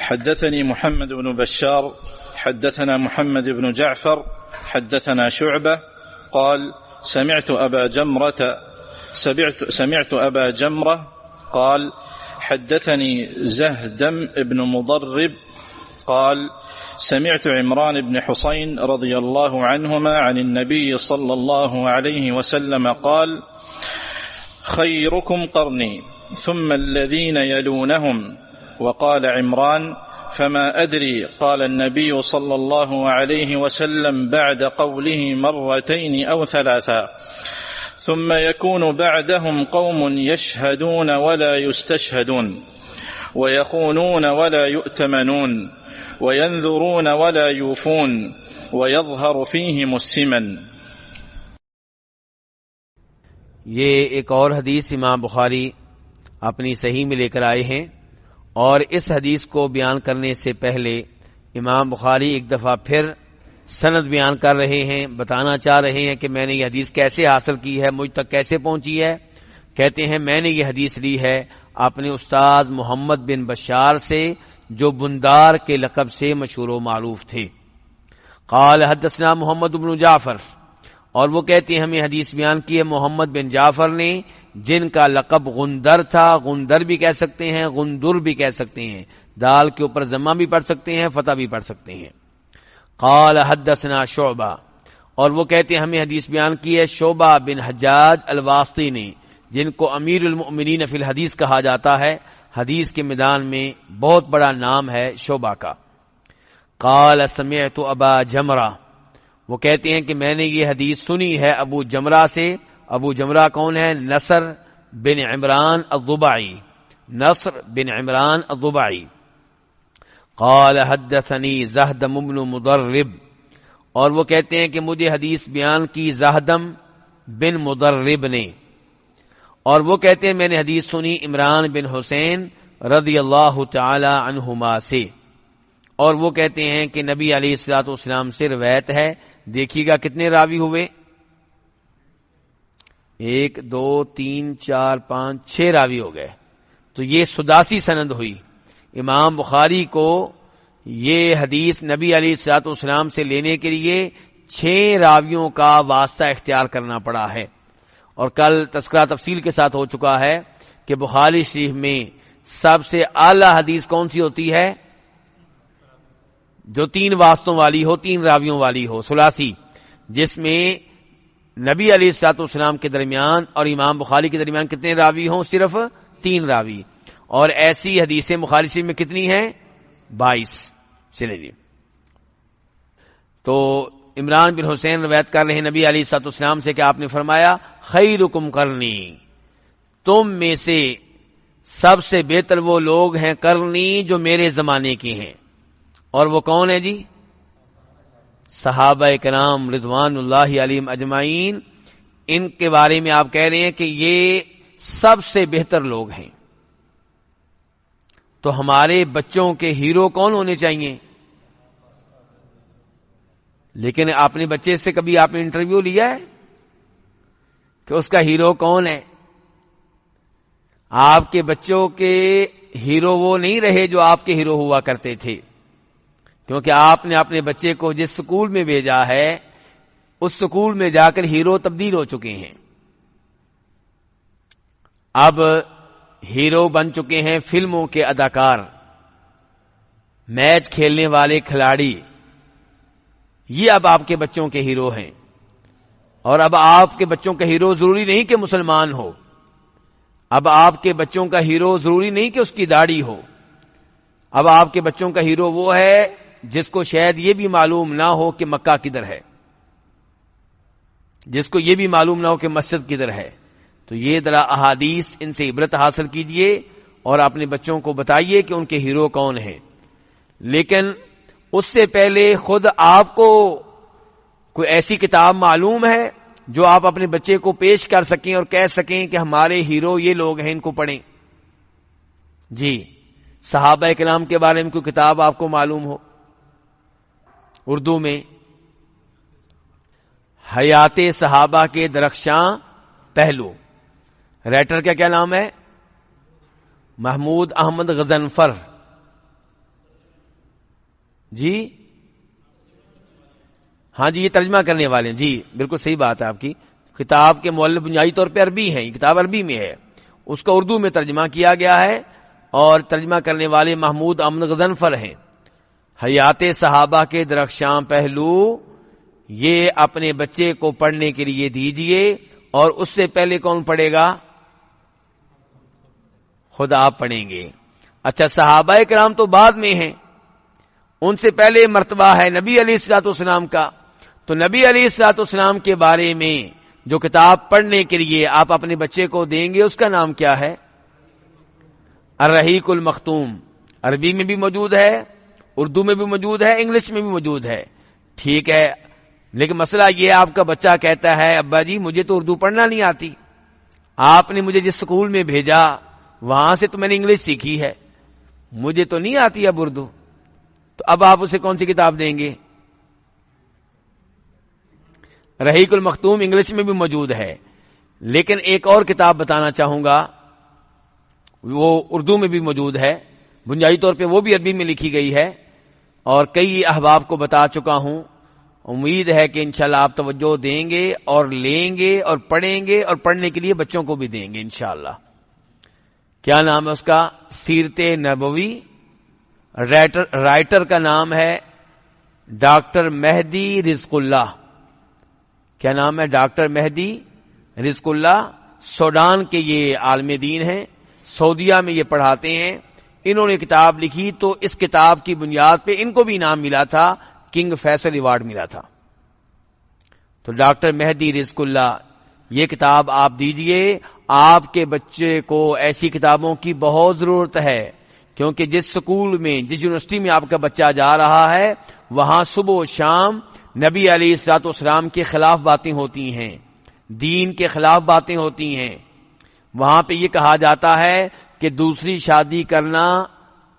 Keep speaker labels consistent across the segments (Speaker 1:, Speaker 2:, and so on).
Speaker 1: حدثني محمد بن بشار حدثنا محمد بن جعفر حدثنا شعبة قال سمعت أبا جمرة قال حدثني زهدم بن مضرب قال سمعت عمران بن حسين رضي الله عنهما عن النبي صلى الله عليه وسلم قال خيركم قرني ثم الذين يلونهم. وقال عمران فما أدري قال النبي صلى الله عليه وسلم بعد قوله مرتين أو ثلاثا ثم يكون بعدهم قوم يشهدون ولا يستشهدون ويخونون ولا يؤتمنون وينذرون ولا يوفون ويظهر فيهم السمن.
Speaker 2: یہ ایک اور حدیث امام بخاری اپنی صحیح میں لے کر آئے ہیں، اور اس حدیث کو بیان کرنے سے پہلے امام بخاری ایک دفعہ پھر سند بیان کر رہے ہیں، بتانا چاہ رہے ہیں کہ میں نے یہ حدیث کیسے حاصل کی ہے، مجھ تک کیسے پہنچی ہے. کہتے ہیں میں نے یہ حدیث لی ہے اپنے استاد محمد بن بشار سے، جو بندار کے لقب سے مشہور و معروف تھے. قال حدثنا محمد بن جعفر، اور وہ کہتے ہیں ہمیں حدیث بیان کی ہے محمد بن جعفر نے، جن کا لقب غندر تھا. غندر بھی کہہ سکتے ہیں، غندر بھی کہہ سکتے ہیں، دال کے اوپر ضمہ بھی پڑھ سکتے ہیں، فتح بھی پڑھ سکتے ہیں. قال حدثنا شعبہ، اور وہ کہتے ہیں ہمیں حدیث بیان کی ہے شعبہ بن حجاج الواسطی نے، جن کو امیر المؤمنین فی الحدیث کہا جاتا ہے. حدیث کے میدان میں بہت بڑا نام ہے شعبہ کا. قال سمعت ابا جمرہ، وہ کہتے ہیں کہ میں نے یہ حدیث سنی ہے ابو جمرہ سے. ابو جمرہ کون ہے؟ نصر بن عمران الضبعی. نصر بن عمران الضبعی. قال حدثنی زہدم بن مضرب، اور وہ کہتے ہیں کہ مجھے حدیث بیان کی زہدم بن مضرب نے، اور وہ کہتے ہیں میں نے حدیث سنی عمران بن حسین رضی اللہ تعالی عنہما سے، اور وہ کہتے ہیں کہ نبی علیہ الصلوۃ والسلام سے روایت ہے. دیکھیے گا کتنے راوی ہوئے، 1 2 3 4 5 6 راوی ہو گئے. تو یہ سداسی سند ہوئی. امام بخاری کو یہ حدیث نبی علیہ الصلوۃ والسلام سے لینے کے لیے 6 راویوں کا واسطہ اختیار کرنا پڑا ہے. اور کل تذکرہ تفصیل کے ساتھ ہو چکا ہے کہ بخاری شریف میں سب سے اعلی حدیث کون سی ہوتی ہے؟ جو 3 واسطوں والی ہو، 3 راویوں والی ہو، ثلاثی، جس میں نبی علیہ الصلوۃ والسلام کے درمیان اور امام بخاری کے درمیان کتنے راوی ہوں؟ صرف 3 راوی. اور ایسی حدیثیں بخاری شریف میں کتنی ہیں؟ 22. چلے جی. تو عمران بن حسین روایت کر رہے ہیں نبی علیہ الصلوۃ والسلام سے کہ آپ نے فرمایا خیرکم قرنی، تم میں سے سب سے بہتر وہ لوگ ہیں قرنی جو میرے زمانے کے ہیں. اور وہ کون ہے جی؟ صحابہ کرام رضوان اللہ علیہم اجمعین. ان کے بارے میں آپ کہہ رہے ہیں کہ یہ سب سے بہتر لوگ ہیں. تو ہمارے بچوں کے ہیرو کون ہونے چاہیے؟ لیکن اپنے بچے سے کبھی آپ نے انٹرویو لیا ہے کہ اس کا ہیرو کون ہے؟ آپ کے بچوں کے ہیرو وہ نہیں رہے جو آپ کے ہیرو ہوا کرتے تھے، کیونکہ آپ نے اپنے بچے کو جس سکول میں بھیجا ہے اس سکول میں جا کر ہیرو تبدیل ہو چکے ہیں. اب ہیرو بن چکے ہیں فلموں کے اداکار، میچ کھیلنے والے کھلاڑی، یہ اب آپ کے بچوں کے ہیرو ہیں. اور اب آپ کے بچوں کا ہیرو ضروری نہیں کہ مسلمان ہو، اب آپ کے بچوں کا ہیرو ضروری نہیں کہ اس کی داڑھی ہو. اب آپ کے بچوں کا ہیرو وہ ہے جس کو شاید یہ بھی معلوم نہ ہو کہ مکہ کدھر ہے، جس کو یہ بھی معلوم نہ ہو کہ مسجد کدھر ہے. تو یہ ذرا احادیث ان سے عبرت حاصل کیجئے اور اپنے بچوں کو بتائیے کہ ان کے ہیرو کون ہیں. لیکن اس سے پہلے خود آپ کو کوئی ایسی کتاب معلوم ہے جو آپ اپنے بچے کو پیش کر سکیں اور کہہ سکیں کہ ہمارے ہیرو یہ لوگ ہیں، ان کو پڑھیں. جی، صحابہ کرام کے بارے میں کوئی کتاب آپ کو معلوم ہو اردو میں؟ حیات صحابہ کے درخشاں پہلو، رائٹر کا کیا نام ہے؟ محمود احمد غضنفر. جی ہاں جی، یہ ترجمہ کرنے والے ہیں، جی بالکل صحیح بات ہے آپ کی. کتاب کے مؤلف بنیادی طور پہ عربی ہیں، یہ کتاب عربی میں ہے، اس کا اردو میں ترجمہ کیا گیا ہے اور ترجمہ کرنے والے محمود امن غضنفر ہیں. حیات صحابہ کے درخشاں پہلو یہ اپنے بچے کو پڑھنے کے لیے دیجئے، اور اس سے پہلے کون پڑھے گا؟ خود آپ پڑھیں گے. اچھا، صحابہ کرام تو بعد میں ہیں، ان سے پہلے مرتبہ ہے نبی علیہ الصلوۃ والسلام کا. تو نبی علیہ الصلوۃ والسلام کے بارے میں جو کتاب پڑھنے کے لیے آپ اپنے بچے کو دیں گے اس کا نام کیا ہے؟ الرحیق المختوم. عربی میں بھی موجود ہے، اردو میں بھی موجود ہے، انگلش میں بھی موجود ہے. ٹھیک ہے، لیکن مسئلہ یہ آپ کا بچہ کہتا ہے ابا جی مجھے تو اردو پڑھنا نہیں آتی، آپ نے مجھے جس اسکول میں بھیجا وہاں سے تو میں نے انگلش سیکھی ہے، مجھے تو نہیں آتی اب اردو. تو اب آپ اسے کون سی کتاب دیں گے؟ رحیق المختوم انگلش میں بھی موجود ہے، لیکن ایک اور کتاب بتانا چاہوں گا، وہ اردو میں بھی موجود ہے، بنیادی طور پہ وہ بھی عربی میں لکھی گئی ہے اور کئی احباب کو بتا چکا ہوں. امید ہے کہ انشاءاللہ آپ توجہ دیں گے اور لیں گے اور پڑھیں گے، اور پڑھنے کے لیے بچوں کو بھی دیں گے انشاءاللہ. کیا نام ہے اس کا؟ سیرت نبوی. رائٹر کا نام ہے ڈاکٹر مہدی رزق اللہ. کیا نام ہے؟ ڈاکٹر مہدی رزق اللہ. سوڈان کے یہ عالم دین ہیں، سعودیہ میں یہ پڑھاتے ہیں. انہوں نے کتاب لکھی تو اس کتاب کی بنیاد پہ ان کو بھی انعام ملا تھا، کنگ فیصل ایوارڈ ملا تھا. تو ڈاکٹر مہدی رزق اللہ، یہ کتاب آپ دیجئے. آپ کے بچے کو ایسی کتابوں کی بہت ضرورت ہے، کیونکہ جس سکول میں، جس یونیورسٹی میں آپ کا بچہ جا رہا ہے وہاں صبح و شام نبی علیہ الصلوۃ والسلام کے خلاف باتیں ہوتی ہیں، دین کے خلاف باتیں ہوتی ہیں. وہاں پہ یہ کہا جاتا ہے کہ دوسری شادی کرنا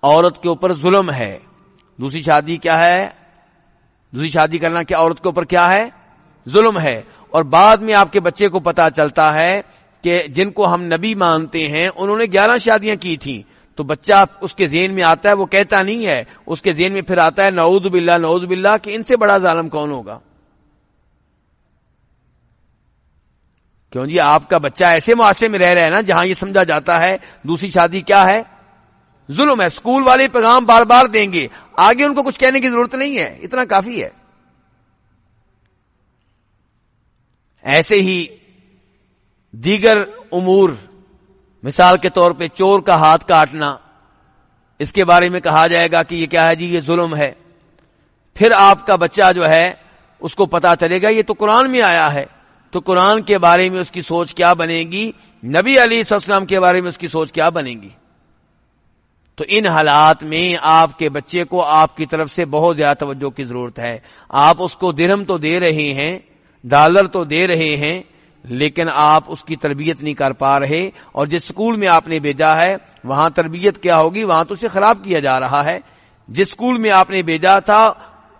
Speaker 2: عورت کے اوپر ظلم ہے. دوسری شادی کیا ہے؟ دوسری شادی کرنا کیا عورت کے اوپر کیا ہے؟ ظلم ہے. اور بعد میں آپ کے بچے کو پتا چلتا ہے کہ جن کو ہم نبی مانتے ہیں انہوں نے 11 شادیاں کی تھیں. تو بچہ اس کے ذہن میں آتا ہے، وہ کہتا نہیں ہے، اس کے ذہن میں پھر آتا ہے نعوذ باللہ نعوذ باللہ کہ ان سے بڑا ظالم کون ہوگا. کیوں جی؟ آپ کا بچہ ایسے معاشرے میں رہ رہا ہے نا جہاں یہ سمجھا جاتا ہے دوسری شادی کیا ہے؟ ظلم ہے. اسکول والے پیغام بار بار دیں گے، آگے ان کو کچھ کہنے کی ضرورت نہیں ہے، اتنا کافی ہے. ایسے ہی دیگر امور، مثال کے طور پہ چور کا ہاتھ کاٹنا، اس کے بارے میں کہا جائے گا کہ یہ کیا ہے جی؟ یہ ظلم ہے. پھر آپ کا بچہ جو ہے اس کو پتا چلے گا یہ تو قرآن میں آیا ہے، تو قرآن کے بارے میں اس کی سوچ کیا بنے گی، نبی علیہ السلام کے بارے میں اس کی سوچ کیا بنے گی. تو ان حالات میں آپ کے بچے کو آپ کی طرف سے بہت زیادہ توجہ کی ضرورت ہے. آپ اس کو درہم تو دے رہے ہیں، ڈالر تو دے رہے ہیں، لیکن آپ اس کی تربیت نہیں کر پا رہے. اور جس سکول میں آپ نے بھیجا ہے وہاں تربیت کیا ہوگی؟ وہاں تو اسے خراب کیا جا رہا ہے. جس سکول میں آپ نے بھیجا تھا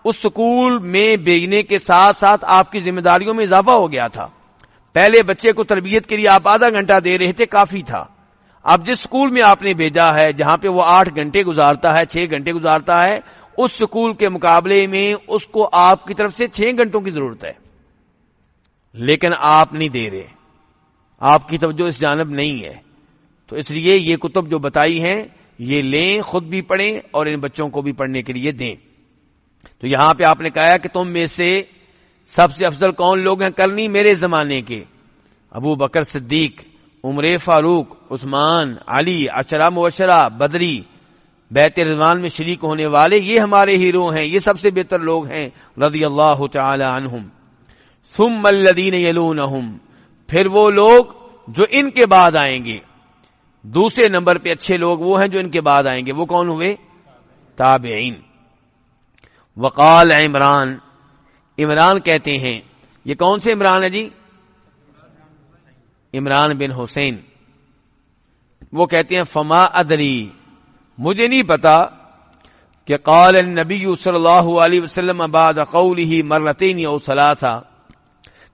Speaker 2: اس سکول میں بھیجنے کے ساتھ ساتھ آپ کی ذمہ داریوں میں اضافہ ہو گیا تھا. پہلے بچے کو تربیت کے لیے آپ آدھا گھنٹہ دے رہے تھے، کافی تھا. اب جس سکول میں آپ نے بھیجا ہے جہاں پہ وہ 8 گھنٹے گزارتا ہے، 6 گھنٹے گزارتا ہے، اس سکول کے مقابلے میں اس کو آپ کی طرف سے 6 گھنٹوں کی ضرورت ہے، لیکن آپ نہیں دے رہے، آپ کی توجہ اس جانب نہیں ہے. تو اس لیے یہ کتب جو بتائی ہیں یہ لیں، خود بھی پڑھیں اور ان بچوں کو بھی پڑھنے کے لیے دیں. تو یہاں پہ آپ نے کہا کہ تم میں سے سب سے افضل کون لوگ ہیں کرنی میرے زمانے کے؟ ابو بکر صدیق، عمر فاروق، عثمان، علی، عشرہ مبشرہ، بدری، بیعت رضوان میں شریک ہونے والے، یہ ہمارے ہیرو ہیں، یہ سب سے بہتر لوگ ہیں رضی اللہ تعالی عنہم. ثم الذین یلونہم، پھر وہ لوگ جو ان کے بعد آئیں گے. دوسرے نمبر پہ اچھے لوگ وہ ہیں جو ان کے بعد آئیں گے. وہ کون ہوئے؟ تابعین. وقال عمران، عمران کہتے ہیں، یہ کون سے عمران ہے جی؟ عمران بن حسین. وہ کہتے ہیں فما ادری، مجھے نہیں پتا کہ قال النبی صلی اللہ علیہ وسلم بعد قوله مرتين او ثلاثه،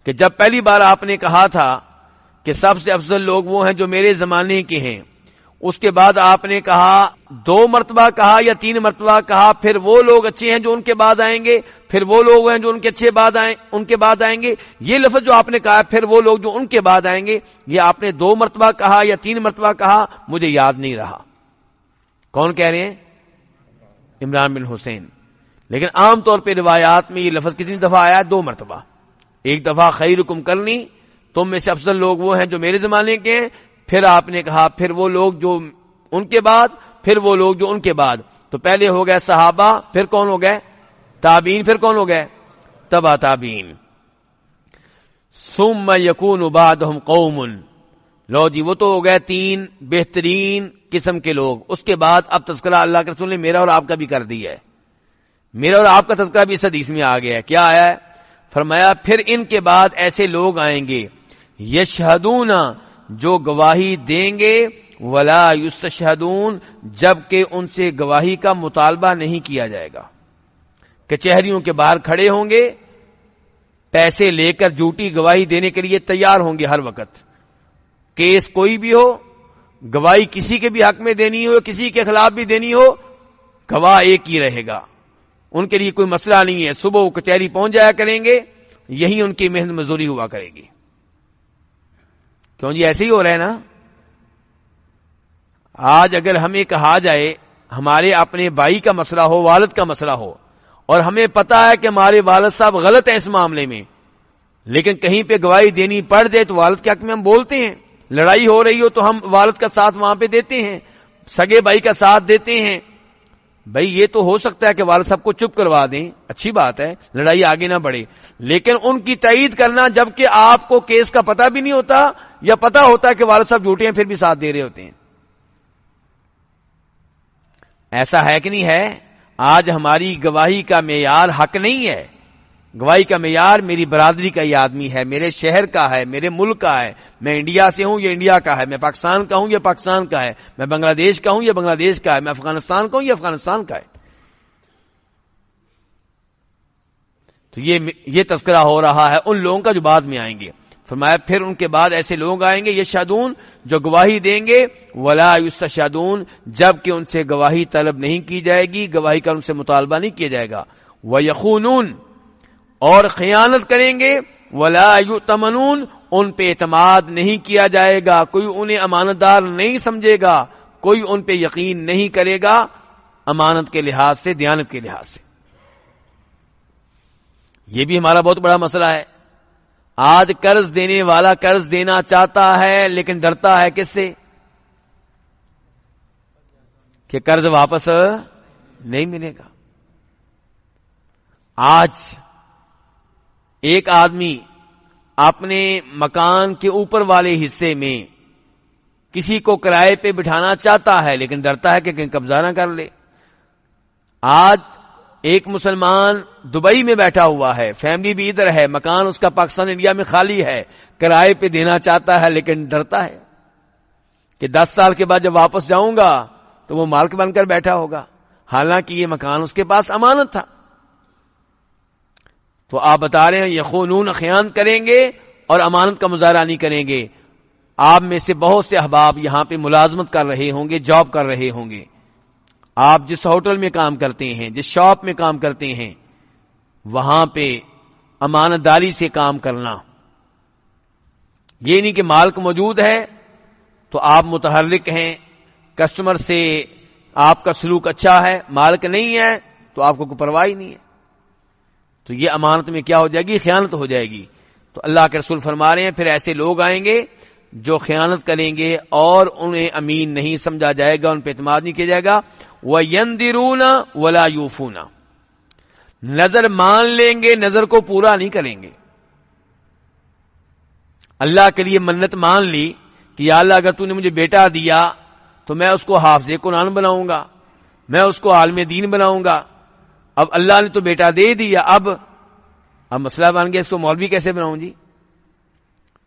Speaker 2: کہ جب پہلی بار آپ نے کہا تھا کہ سب سے افضل لوگ وہ ہیں جو میرے زمانے کے ہیں، اس کے بعد آپ نے کہا 2 مرتبہ کہا یا 3 مرتبہ کہا پھر وہ لوگ اچھے ہیں جو ان کے بعد آئیں گے، پھر وہ لوگ ہیں جو ان کے ان کے بعد آئیں گے. یہ لفظ جو آپ نے کہا پھر وہ لوگ جو ان کے بعد آئیں گے، یہ آپ نے 2 مرتبہ کہا یا 3 مرتبہ کہا، مجھے یاد نہیں رہا. کون کہہ رہے ہیں؟ عمران بن حسین. لیکن عام طور پہ روایات میں یہ لفظ کتنی دفعہ آیا ہے؟ 2 مرتبہ. ایک دفعہ خیرکم کرنی، تم میں سے افضل لوگ وہ ہیں جو میرے زمانے کے ہیں. پھر آپ نے کہا پھر وہ لوگ جو ان کے بعد، پھر وہ لوگ جو ان کے بعد. تو پہلے ہو گئے صحابہ، پھر کون ہو گئے؟ تابعین، پھر کون ہو گئے؟ تبع تابعین. ثم یکون بعدہم قوم. لو جی وہ تو ہو گئے 3 بہترین قسم کے لوگ. اس کے بعد اب تذکرہ اللہ کے رسول نے میرا اور آپ کا بھی کر دیا ہے. میرا اور آپ کا تذکرہ بھی اس حدیث میں آ گیا ہے. کیا آیا ہے؟ فرمایا پھر ان کے بعد ایسے لوگ آئیں گے یشہدون، جو گواہی دیں گے، ولا یستشہدون، جبکہ ان سے گواہی کا مطالبہ نہیں کیا جائے گا. کچہریوں کے باہر کھڑے ہوں گے، پیسے لے کر جھوٹی گواہی دینے کے لیے تیار ہوں گے ہر وقت. کیس کوئی بھی ہو، گواہی کسی کے بھی حق میں دینی ہو، کسی کے خلاف بھی دینی ہو، گواہ ایک ہی رہے گا. ان کے لیے کوئی مسئلہ نہیں ہے. صبح وہ کچہری پہنچ جایا کریں گے، یہی ان کی محنت مزدوری ہوا کرے گی. کیوں جی؟ ایسے ہی ہو رہا ہے نا. آج اگر ہمیں کہا جائے ہمارے اپنے بھائی کا مسئلہ ہو، والد کا مسئلہ ہو، اور ہمیں پتا ہے کہ ہمارے والد صاحب غلط ہیں اس معاملے میں، لیکن کہیں پہ گواہی دینی پڑ جائے تو والد کے حق میں ہم بولتے ہیں. لڑائی ہو رہی ہو تو ہم والد کا ساتھ وہاں پہ دیتے ہیں، سگے بھائی کا ساتھ دیتے ہیں. بھائی یہ تو ہو سکتا ہے کہ والد صاحب کو چپ کروا دیں، اچھی بات ہے، لڑائی آگے نہ بڑھے، لیکن ان کی تائید کرنا جبکہ آپ کو کیس کا پتہ بھی نہیں ہوتا، یا پتہ ہوتا ہے کہ والد صاحب جھوٹے ہیں پھر بھی ساتھ دے رہے ہوتے ہیں. ایسا ہے کہ نہیں ہے؟ آج ہماری گواہی کا معیار حق نہیں ہے. گواہی کا معیار میری برادری کا یہ آدمی ہے، میرے شہر کا ہے، میرے ملک کا ہے، میں انڈیا سے ہوں یہ انڈیا کا ہے، میں پاکستان کا ہوں یہ پاکستان کا ہے، میں بنگلہ دیش کا ہوں یہ بنگلہ دیش کا ہے، میں افغانستان کا ہوں یہ افغانستان کا ہے. تو یہ تذکرہ ہو رہا ہے ان لوگوں کا جو بعد میں آئیں گے. فرمایا پھر ان کے بعد ایسے لوگ آئیں گے یشہدون، جو گواہی دیں گے، ولا یستشہدون، جب کہ ان سے گواہی طلب نہیں کی جائے گی، گواہی کا ان سے مطالبہ نہیں کیا جائے گا. ویخونون، اور خیانت کریں گے، ولا یؤتمنون، ان پہ اعتماد نہیں کیا جائے گا، کوئی انہیں امانت دار نہیں سمجھے گا، کوئی ان پہ یقین نہیں کرے گا امانت کے لحاظ سے، دیانت کے لحاظ سے. یہ بھی ہمارا بہت بڑا مسئلہ ہے. آج قرض دینے والا قرض دینا چاہتا ہے لیکن ڈرتا ہے کس سے؟ کہ قرض واپس نہیں ملے گا. آج ایک آدمی اپنے مکان کے اوپر والے حصے میں کسی کو کرائے پہ بٹھانا چاہتا ہے لیکن ڈرتا ہے کہ کہیں قبضہ نہ کر لے. آج ایک مسلمان دبئی میں بیٹھا ہوا ہے، فیملی بھی ادھر ہے، مکان اس کا پاکستان انڈیا میں خالی ہے، کرائے پہ دینا چاہتا ہے لیکن ڈرتا ہے کہ 10 سال کے بعد جب واپس جاؤں گا تو وہ مالک بن کر بیٹھا ہوگا، حالانکہ یہ مکان اس کے پاس امانت تھا. تو آپ بتا رہے ہیں یخونون، خیانت کریں گے اور امانت کا مظاہرہ نہیں کریں گے. آپ میں سے بہت سے احباب یہاں پہ ملازمت کر رہے ہوں گے، جاب کر رہے ہوں گے. آپ جس ہوٹل میں کام کرتے ہیں، جس شاپ میں کام کرتے ہیں، وہاں پہ امانت داری سے کام کرنا. یہ نہیں کہ مالک موجود ہے تو آپ متحرک ہیں، کسٹمر سے آپ کا سلوک اچھا ہے، مالک نہیں ہے تو آپ کو کوئی پرواہ نہیں ہے. تو یہ امانت میں کیا ہو جائے گی؟ خیانت ہو جائے گی. تو اللہ کے رسول فرما رہے ہیں پھر ایسے لوگ آئیں گے جو خیانت کریں گے اور انہیں امین نہیں سمجھا جائے گا، ان پہ اعتماد نہیں کیا جائے گا. وَيَنذِرُونَ وَلَا يُوفُونَ، نظر مان لیں گے، نظر کو پورا نہیں کریں گے. اللہ کے لیے منت مان لی کہ یا اللہ اگر تو نے مجھے بیٹا دیا تو میں اس کو حافظ قرآن بناؤں گا، میں اس کو عالم دین بناؤں گا. اب اللہ نے تو بیٹا دے دیا، اب مسئلہ بن گیا اس کو مولوی کیسے بناؤں جی؟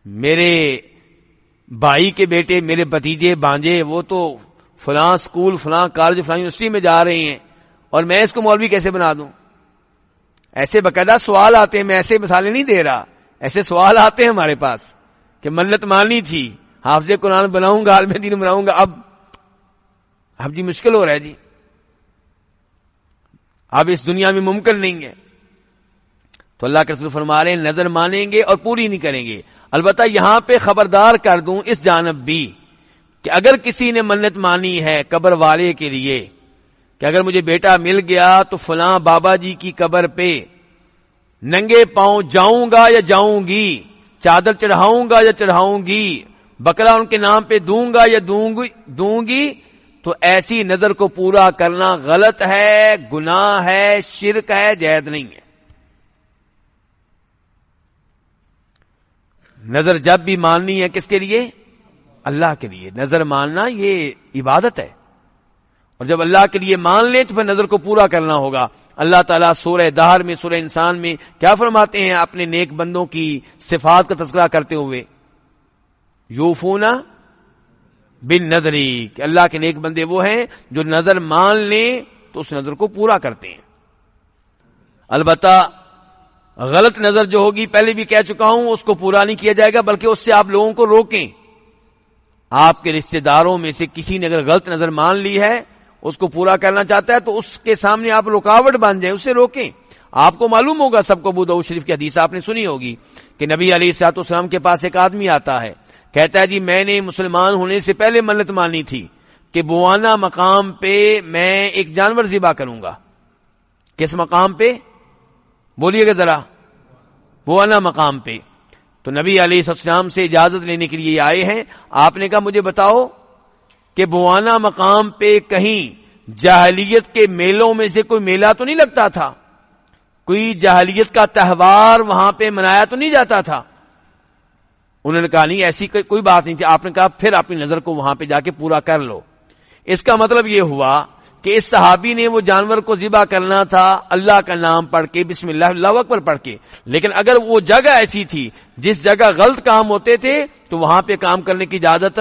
Speaker 2: میرے بھائی کے بیٹے، میرے بھتیجے بھانجے، وہ تو فلاں سکول، فلاں کالج، فلاں یونیورسٹی میں جا رہے ہیں اور میں اس کو مولوی کیسے بنا دوں؟ ایسے باقاعدہ سوال آتے ہیں، میں ایسے مثالیں نہیں دے رہا، ایسے سوال آتے ہیں ہمارے پاس کہ منت مانی تھی، حافظ قرآن بناؤں گا، عالم دین بناؤں گا، اب اب جی مشکل ہو رہا ہے جی، اب اس دنیا میں ممکن نہیں ہے. تو اللہ کے رسول فرما رہے ہیں نظر مانیں گے اور پوری نہیں کریں گے. البتہ یہاں پہ خبردار کر دوں اس جانب بھی کہ اگر کسی نے منت مانی ہے قبر والے کے لیے کہ اگر مجھے بیٹا مل گیا تو فلاں بابا جی کی قبر پہ ننگے پاؤں جاؤں گا یا جاؤں گی، چادر چڑھاؤں گا یا چڑھاؤں گی، بکرا ان کے نام پہ دوں گا یا دوں گی، تو ایسی نظر کو پورا کرنا غلط ہے، گناہ ہے، شرک ہے، جائز نہیں ہے. نظر جب بھی ماننی ہے کس کے لیے؟ اللہ کے لیے. نظر ماننا یہ عبادت ہے، اور جب اللہ کے لیے مان لیں تو پھر نظر کو پورا کرنا ہوگا. اللہ تعالیٰ سورہ دہر میں، سورہ انسان میں کیا فرماتے ہیں اپنے نیک بندوں کی صفات کا تذکرہ کرتے ہوئے؟ یوفون بالنذری، کہ اللہ کے نیک بندے وہ ہیں جو نظر مان لیں تو اس نظر کو پورا کرتے ہیں. البتہ غلط نظر جو ہوگی پہلے بھی کہہ چکا ہوں اس کو پورا نہیں کیا جائے گا، بلکہ اس سے آپ لوگوں کو روکیں. آپ کے رشتہ داروں میں سے کسی نے اگر غلط نظر مان لی ہے، اس کو پورا کرنا چاہتا ہے، تو اس کے سامنے آپ رکاوٹ بن جائیں، اسے روکیں. آپ کو معلوم ہوگا، سب کو ابو داؤد شریف کی حدیث آپ نے سنی ہوگی کہ نبی علیہ الصلوۃ والسلام کے پاس ایک آدمی آتا ہے، کہتا ہے جی میں نے مسلمان ہونے سے پہلے منت مانی تھی کہ بوانا مقام پہ میں ایک جانور ذبح کروں گا. کس مقام پہ؟ بولیے گا ذرا. بوانا مقام پہ. تو نبی علیہ السلام سے اجازت لینے کے لیے آئے ہیں. آپ نے کہا مجھے بتاؤ کہ بوانا مقام پہ کہیں جاہلیت کے میلوں میں سے کوئی میلہ تو نہیں لگتا تھا؟ کوئی جاہلیت کا تہوار وہاں پہ منایا تو نہیں جاتا تھا؟ انہوں نے کہا نہیں، ایسی کوئی بات نہیں تھی. آپ نے کہا پھر اپنی نظر کو وہاں پہ جا کے پورا کر لو. اس کا مطلب یہ ہوا کہ اس صحابی نے وہ جانور کو ذبح کرنا تھا اللہ کا نام پڑھ کے، بسم اللہ اللہ اکبر پڑھ کے. لیکن اگر وہ جگہ ایسی تھی جس جگہ غلط کام ہوتے تھے تو وہاں پہ کام کرنے کی اجازت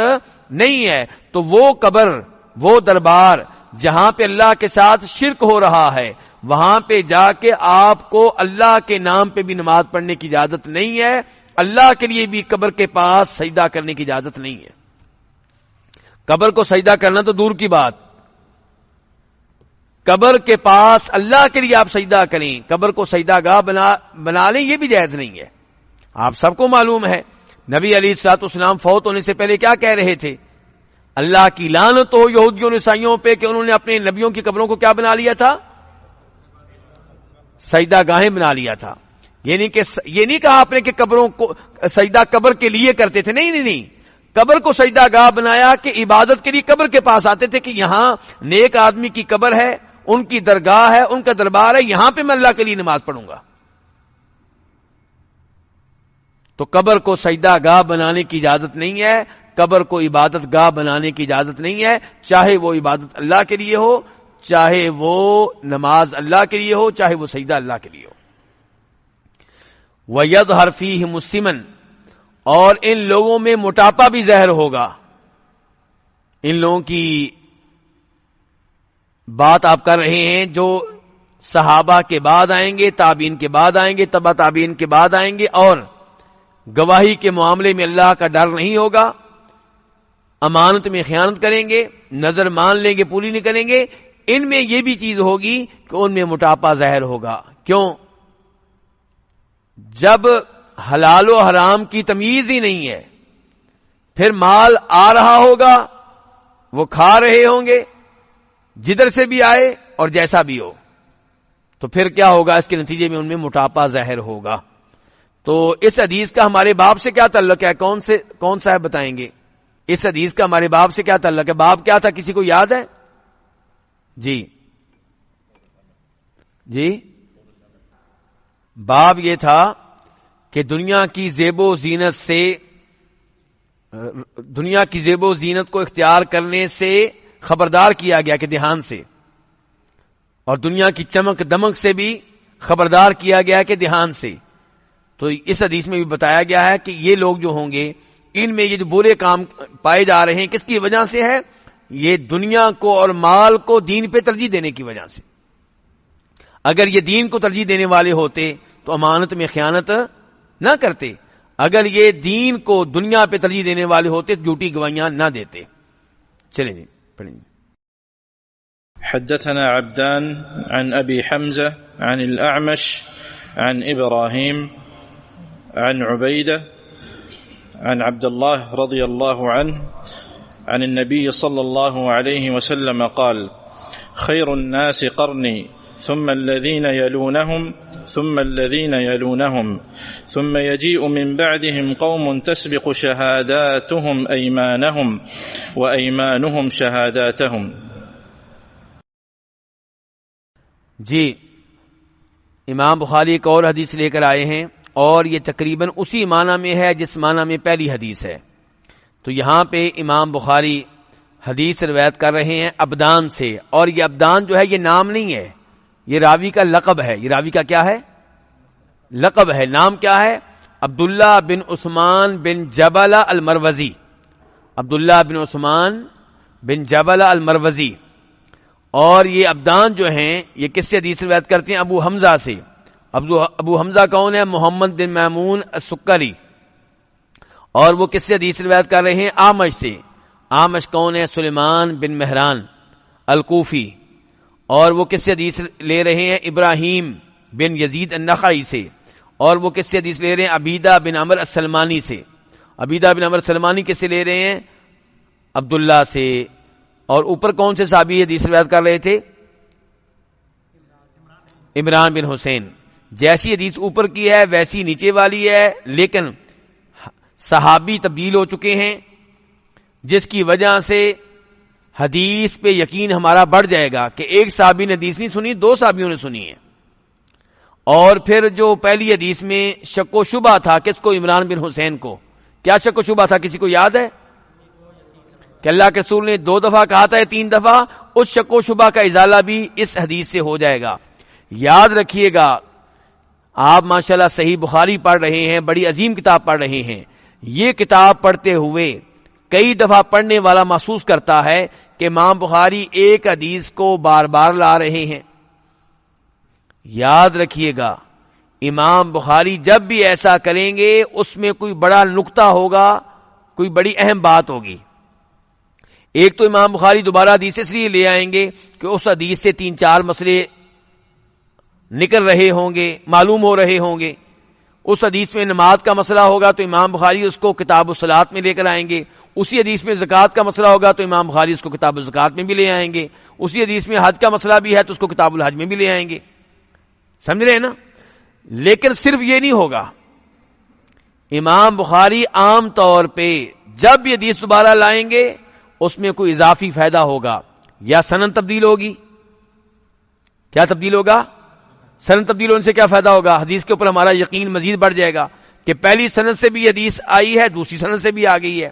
Speaker 2: نہیں ہے. تو وہ قبر، وہ دربار جہاں پہ اللہ کے ساتھ شرک ہو رہا ہے، وہاں پہ جا کے آپ کو اللہ کے نام پہ بھی نماز پڑھنے کی اجازت نہیں ہے. اللہ کے لیے بھی قبر کے پاس سجدہ کرنے کی اجازت نہیں ہے. قبر کو سجدہ کرنا تو دور کی بات، قبر کے پاس اللہ کے لیے آپ سجدہ کریں، قبر کو سجدہ گاہ بنا لیں، یہ بھی جائز نہیں ہے. آپ سب کو معلوم ہے نبی علیہ الصلوۃ والسلام فوت ہونے سے پہلے کیا کہہ رہے تھے؟ اللہ کی لعنت ہو یہودیوں اور عیسائیوں پہ کہ انہوں نے اپنے نبیوں کی قبروں کو کیا بنا لیا تھا؟ سجدہ گاہیں بنا لیا تھا. یہ نہیں کہا آپ نے کہ قبروں کو سجدہ قبر کے لیے کرتے تھے، نہیں، قبر کو سجدہ گاہ بنایا کہ عبادت کے لیے قبر کے پاس آتے تھے کہ یہاں نیک آدمی کی قبر ہے، ان کی درگاہ ہے، ان کا دربار ہے، یہاں پہ میں اللہ کے لیے نماز پڑھوں گا. تو قبر کو سجدہ گاہ بنانے کی اجازت نہیں ہے، قبر کو عبادت گاہ بنانے کی اجازت نہیں ہے، چاہے وہ عبادت اللہ کے لیے ہو، چاہے وہ نماز اللہ کے لیے ہو، چاہے وہ سجدہ اللہ کے لیے ہو. وَيَظْهَرْ فِيهِمُ السِّمَنُ، اور ان لوگوں میں موٹاپا بھی ظاہر ہوگا. ان لوگوں کی بات آپ کر رہے ہیں جو صحابہ کے بعد آئیں گے، تابعین کے بعد آئیں گے، تبع تابعین کے بعد آئیں گے، اور گواہی کے معاملے میں اللہ کا ڈر نہیں ہوگا، امانت میں خیانت کریں گے، نظر مان لیں گے پوری نہیں کریں گے. ان میں یہ بھی چیز ہوگی کہ ان میں موٹاپا ظاہر ہوگا. کیوں؟ جب حلال و حرام کی تمیز ہی نہیں ہے، پھر مال آ رہا ہوگا، وہ کھا رہے ہوں گے جدھر سے بھی آئے اور جیسا بھی ہو، تو پھر کیا ہوگا؟ اس کے نتیجے میں ان میں موٹاپا ظاہر ہوگا. تو اس حدیث کا ہمارے باب سے کیا تعلق ہے؟ کون سا ہے بتائیں گے؟ اس حدیث کا ہمارے باب سے کیا تعلق ہے؟ باب کیا تھا، کسی کو یاد ہے؟ جی باب یہ تھا کہ دنیا کی زیب و زینت کو اختیار کرنے سے خبردار کیا گیا کہ دھیان سے، اور دنیا کی چمک دمک سے بھی خبردار کیا گیا کہ دھیان سے. تو اس حدیث میں بھی بتایا گیا ہے کہ یہ لوگ جو ہوں گے، ان میں یہ جو برے کام پائے جا رہے ہیں، کس کی وجہ سے ہے؟ یہ دنیا کو اور مال کو دین پہ ترجیح دینے کی وجہ سے. اگر یہ دین کو ترجیح دینے والے ہوتے تو امانت میں خیانت نہ کرتے. اگر یہ دین کو دنیا پہ ترجیح دینے والے ہوتے تو جھوٹی گواہیاں نہ دیتے. چلیں جی پڑھیں.
Speaker 1: حدثنا عبدان عن أبي حمزة عن الأعمش عن إبراهيم عن عبيدة عن عبد الله رضي الله عنه عن النبي صلى الله عليه وسلم قال خير الناس قرني ثم الذين يلونهم ثم الذين يلونهم ثم يجيء من بعدهم قوم تسبق شهاداتهم أيمانهم وأيمانهم شهاداتهم.
Speaker 2: جی امام بخاری ایک اور حدیث لے کر آئے ہیں اور یہ تقریباً اسی معنی میں ہے جس معنی میں پہلی حدیث ہے. تو یہاں پہ امام بخاری حدیث روایت کر رہے ہیں ابدان سے، اور یہ ابدان جو ہے یہ نام نہیں ہے، یہ راوی کا لقب ہے. یہ راوی کا کیا ہے؟ لقب ہے. نام کیا ہے؟ عبداللہ بن عثمان بن جبلہ المروزی. عبداللہ بن عثمان بن جبلہ المروزی. اور یہ ابدان جو ہیں یہ کس سے حدیث روایت کرتے ہیں؟ ابو حمزہ سے. ابو حمزہ کون ہے؟ محمد بن میمون السکری. اور وہ کس سے حدیث روایت کر رہے ہیں؟ آمش سے. آمش کون ہے؟ سلیمان بن مہران الکوفی. اور وہ کس سے حدیث لے رہے ہیں؟ ابراہیم بن یزید النخعی سے. اور وہ کس سے حدیث لے رہے ہیں؟ عبیدہ بن عمر السلمانی سے. عبیدہ بن عمر السلمانی کس سے لے رہے ہیں؟ عبداللہ سے. اور اوپر کون سے صحابی حدیث روایت کر رہے تھے؟ عمران بن حسین. جیسی حدیث اوپر کی ہے ویسی نیچے والی ہے، لیکن صحابی تبدیل ہو چکے ہیں، جس کی وجہ سے حدیث پہ یقین ہمارا بڑھ جائے گا کہ ایک صحابی نے حدیث نہیں سنی، دو صحابیوں نے سنی ہے. اور پھر جو پہلی حدیث میں شک و شبہ تھا، کس کو؟ عمران بن حسین کو. کیا شک و شبہ تھا؟ کسی کو یاد ہے کہ اللہ کے رسول نے 2 دفعہ کہا تھا یا 3 دفعہ؟ اس شک و شبہ کا ازالہ بھی اس حدیث سے ہو جائے گا. یاد رکھیے گا، آپ ماشاءاللہ صحیح بخاری پڑھ رہے ہیں، بڑی عظیم کتاب پڑھ رہے ہیں. یہ کتاب پڑھتے ہوئے کئی دفعہ پڑھنے والا محسوس کرتا ہے کہ امام بخاری ایک حدیث کو بار بار لا رہے ہیں. یاد رکھیے گا، امام بخاری جب بھی ایسا کریں گے اس میں کوئی بڑا نقطہ ہوگا، کوئی بڑی اہم بات ہوگی. ایک تو امام بخاری دوبارہ حدیث اس لیے لے آئیں گے کہ اس حدیث سے 3-4 مسئلے نکل رہے ہوں گے، معلوم ہو رہے ہوں گے. اس حدیث میں نماز کا مسئلہ ہوگا تو امام بخاری اس کو کتاب الصلاۃ میں لے کر آئیں گے. اسی حدیث میں زکوٰۃ کا مسئلہ ہوگا تو امام بخاری اس کو کتاب الزکوٰۃ میں بھی لے آئیں گے. اسی حدیث میں حج کا مسئلہ بھی ہے تو اس کو کتاب الحج میں بھی لے آئیں گے. سمجھ رہے ہیں نا؟ لیکن صرف یہ نہیں ہوگا. امام بخاری عام طور پہ جب بھی حدیث دوبارہ لائیں گے اس میں کوئی اضافی فائدہ ہوگا، یا سند تبدیل ہوگی. کیا تبدیل ہوگا؟ سند تبدیل ہونے سے کیا فائدہ ہوگا؟ حدیث کے اوپر ہمارا یقین مزید بڑھ جائے گا کہ پہلی سند سے بھی حدیث آئی ہے، دوسری سند سے بھی آ گئی ہے.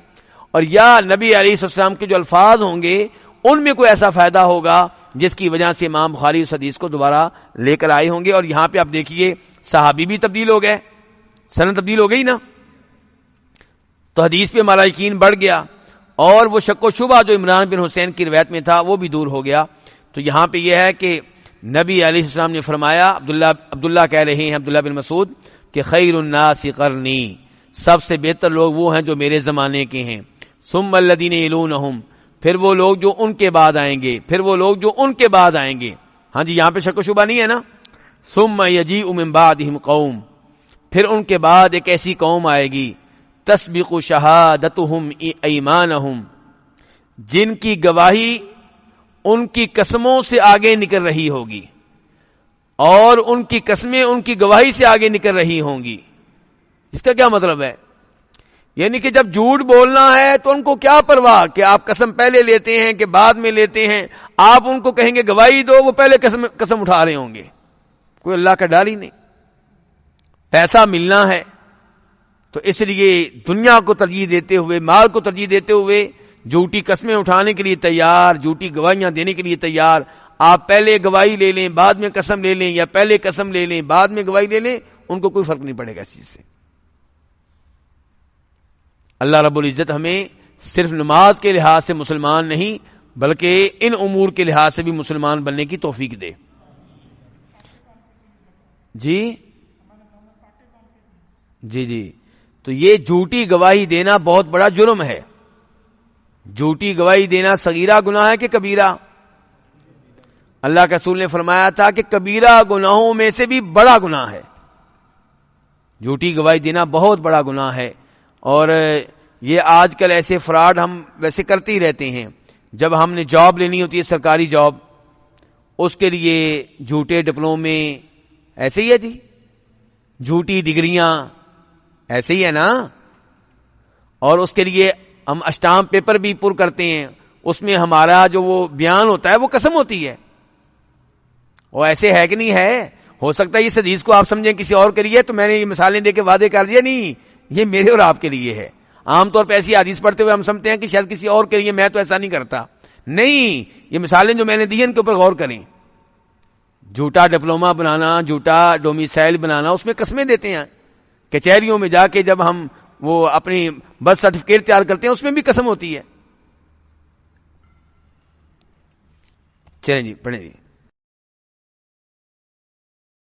Speaker 2: اور یا نبی علیہ السلام کے جو الفاظ ہوں گے ان میں کوئی ایسا فائدہ ہوگا جس کی وجہ سے امام بخاری اس حدیث کو دوبارہ لے کر آئے ہوں گے. اور یہاں پہ آپ دیکھیے صحابی بھی تبدیل ہو گئے، سند تبدیل ہو گئی نا، تو حدیث پہ ہمارا یقین بڑھ گیا. اور وہ شک و شبہ جو عمران بن حسین کی روایت میں تھا وہ بھی دور ہو گیا. تو یہاں پہ یہ ہے کہ نبی علیہ السلام نے فرمایا، عبداللہ کہہ رہے ہیں، عبداللہ بن مسعود، کہ خیر الناس قرنی، سب سے بہتر لوگ وہ ہیں جو میرے زمانے کے ہیں. ثم الذین یلونہم، پھر وہ لوگ جو ان کے بعد آئیں گے، پھر وہ لوگ جو ان کے بعد آئیں گے. ہاں جی، یہاں پہ شک و شبہ نہیں ہے نا. ثم یجیء من بعدہم قوم، پھر ان کے بعد ایک ایسی قوم آئے گی، تسبق شہادتہم ایمانہم، جن کی گواہی ان کی قسموں سے آگے نکل رہی ہوگی، اور ان کی قسمیں ان کی گواہی سے آگے نکل رہی ہوں گی. اس کا کیا مطلب ہے؟ یعنی کہ جب جھوٹ بولنا ہے تو ان کو کیا پرواہ کہ آپ قسم پہلے لیتے ہیں کہ بعد میں لیتے ہیں. آپ ان کو کہیں گے گواہی دو، وہ پہلے قسم اٹھا رہے ہوں گے. کوئی اللہ کا ڈر ہی نہیں. پیسہ ملنا ہے تو اس لیے دنیا کو ترجیح دیتے ہوئے، مال کو ترجیح دیتے ہوئے جھوٹی قسمیں اٹھانے کے لیے تیار، جھوٹی گواہیاں دینے کے لیے تیار. آپ پہلے گواہی لے لیں بعد میں قسم لے لیں، یا پہلے قسم لے لیں بعد میں گواہی لے لیں، ان کو کوئی فرق نہیں پڑے گا اس چیز سے. اللہ رب العزت ہمیں صرف نماز کے لحاظ سے مسلمان نہیں بلکہ ان امور کے لحاظ سے بھی مسلمان بننے کی توفیق دے. جی جی جی تو یہ جھوٹی گواہی دینا بہت بڑا جرم ہے. جھوٹی گواہی دینا صغیرہ گناہ ہے کہ کبیرہ؟ اللہ کے رسول نے فرمایا تھا کہ کبیرہ گناہوں میں سے بھی بڑا گناہ ہے، جھوٹی گواہی دینا بہت بڑا گناہ ہے. اور یہ آج کل ایسے فراڈ ہم ویسے کرتے ہی رہتے ہیں. جب ہم نے جاب لینی ہوتی ہے سرکاری جاب، اس کے لیے جھوٹے ڈپلومے، ایسے ہی ہے جی، جھوٹی ڈگریاں، ایسے ہی ہے نا. اور اس کے لیے ہم اسٹامپ پیپر بھی پر کرتے ہیں، اس میں ہمارا جو وہ بیان ہوتا ہے وہ قسم ہوتی ہے. وہ ایسے ہے کہ نہیں ہے؟ ہو سکتا ہے اس حدیث کو آپ سمجھیں کسی اور کے لیے، تو میں نے یہ مثالیں دے کے وعدے کر دیا، نہیں، یہ میرے اور آپ کے لیے ہے. عام طور پہ ایسی حدیث پڑھتے ہوئے ہم سمجھتے ہیں کہ شاید کسی اور کے لیے، میں تو ایسا نہیں کرتا. نہیں، یہ مثالیں جو میں نے دی ہیں ان کے اوپر غور کریں. جھوٹا ڈپلوما بنانا، جھوٹا ڈومیسائل بنانا، اس میں قسمیں دیتے ہیں. کچہریوں میں جا کے جب ہم وہ اپنی برتھ سرٹیفکیٹ تیار کرتے ہیں، اس میں بھی قسم ہوتی ہے. چلیں جی، پڑھیں جی.